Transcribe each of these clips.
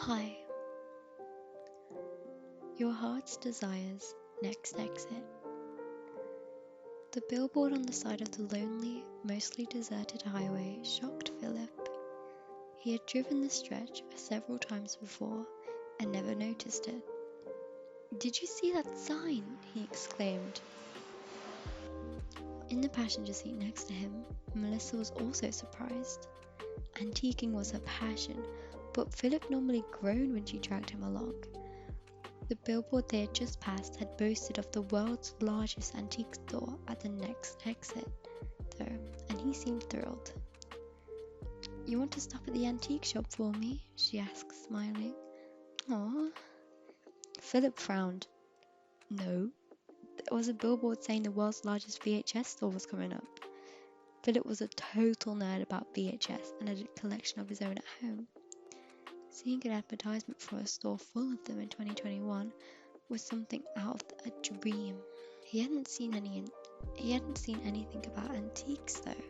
Hi, your heart's desires, next exit. The billboard on the side of the lonely, mostly deserted highway shocked Philip. He had driven the stretch several times before and never noticed it. "Did you see that sign?" he exclaimed. In the passenger seat next to him, Melissa was also surprised. Antiquing was her passion, but Philip normally groaned when she dragged him along. The billboard they had just passed had boasted of the world's largest antique store at the next exit, though, and he seemed thrilled. "You want to stop at the antique shop for me?" she asked, smiling. "Aw." Philip frowned. No, there was a billboard saying the world's largest VHS store was coming up. Philip was a total nerd about VHS and had a collection of his own at home. Seeing an advertisement for a store full of them in 2021 was something out of a dream. He hadn't seen anything about antiques though.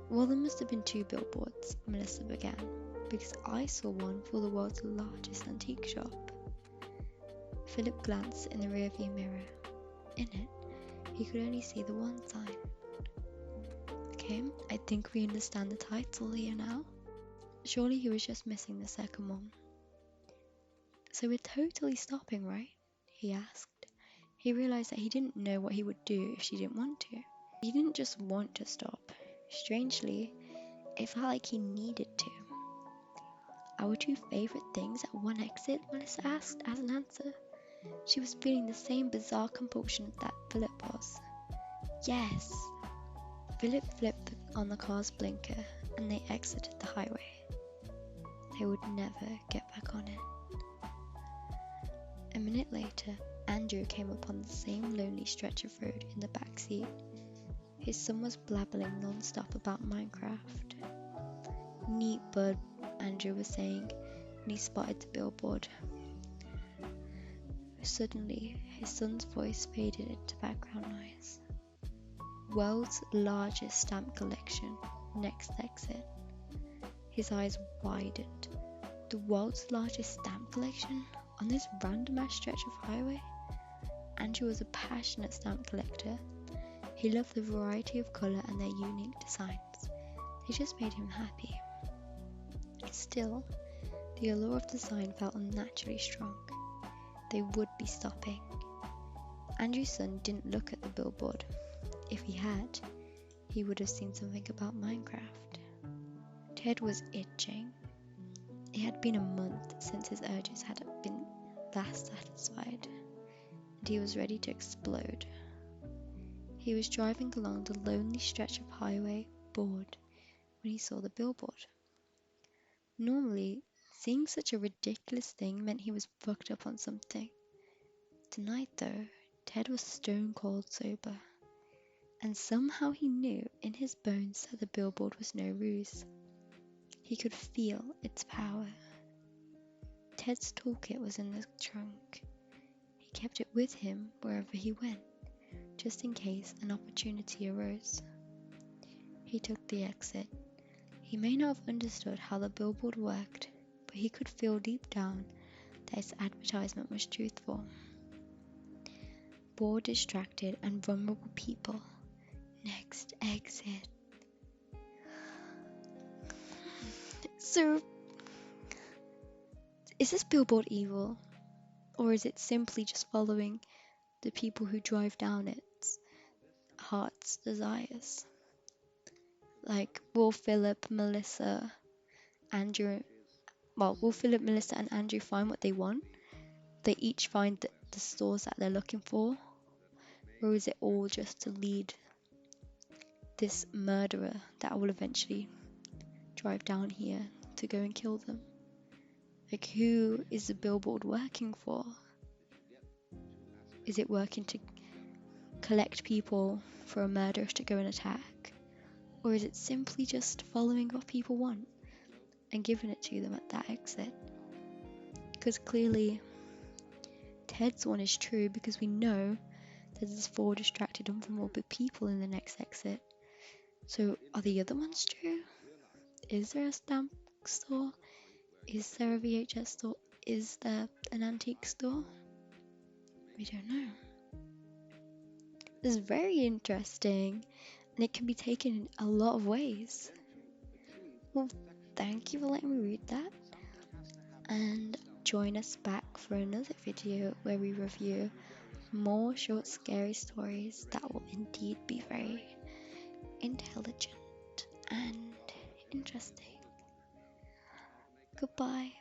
"Well, there must have been two billboards," Melissa began, "because I saw one for the world's largest antique shop." Philip glanced in the rearview mirror. In it, he could only see the one sign. "Okay, I think we understand the title here now." Surely he was just missing the second one. "So we're totally stopping, right?" he asked. He realized that he didn't know what he would do if she didn't want to. He didn't just want to stop. Strangely, it felt like he needed to. "Our two favorite things at one exit?" Melissa asked as an answer. She was feeling the same bizarre compulsion that Philip was. "Yes." Philip flipped on the car's blinker and they exited the highway. They would never get back on it. A minute later, Andrew came upon the same lonely stretch of road in the back seat. His son was blabbering non-stop about Minecraft. "Neat bud," Andrew was saying, when he spotted the billboard. Suddenly, his son's voice faded into background noise. "World's largest stamp collection, next exit." His eyes widened. The world's largest stamp collection on this random-ass stretch of highway? Andrew was a passionate stamp collector. He loved the variety of colour and their unique designs. They just made him happy. Still, the allure of the sign felt unnaturally strong. They would be stopping. Andrew's son didn't look at the billboard. If he had, he would have seen something about Minecraft. Ted was itching. It had been a month since his urges had been last satisfied, and he was ready to explode. He was driving along the lonely stretch of highway, bored, when he saw the billboard. Normally, seeing such a ridiculous thing meant he was fucked up on something. Tonight, though, Ted was stone cold sober, and somehow he knew in his bones that the billboard was no ruse. He could feel its power. Ted's toolkit was in the trunk. He kept it with him wherever he went, just in case an opportunity arose. He took the exit. He may not have understood how the billboard worked, but he could feel deep down that its advertisement was truthful. Bored, distracted, and vulnerable people. Next exit. So, is this billboard evil? Or is it simply just following the people who drive down its heart's desires? Like, will Philip, Melissa, Melissa, and Andrew find what they want? They each find the stores that they're looking for? Or is it all just to lead this murderer that will eventually drive down here to go and kill them? Like, who is the billboard working for? Is it working to collect people for a murderer to go and attack? Or is it simply just following what people want and giving it to them at that exit? Because clearly Ted's one is true, because we know that there's 4 distracted, unfamiliar people in the next exit. So are the other ones true? Is there a stamp store Is there a VHS store? Is there an antique store? We don't know. It's very interesting and it can be taken in a lot of ways. Well, thank you for letting me read that, and join us back for another video where we review more short scary stories that will indeed be very intelligent and interesting. Goodbye.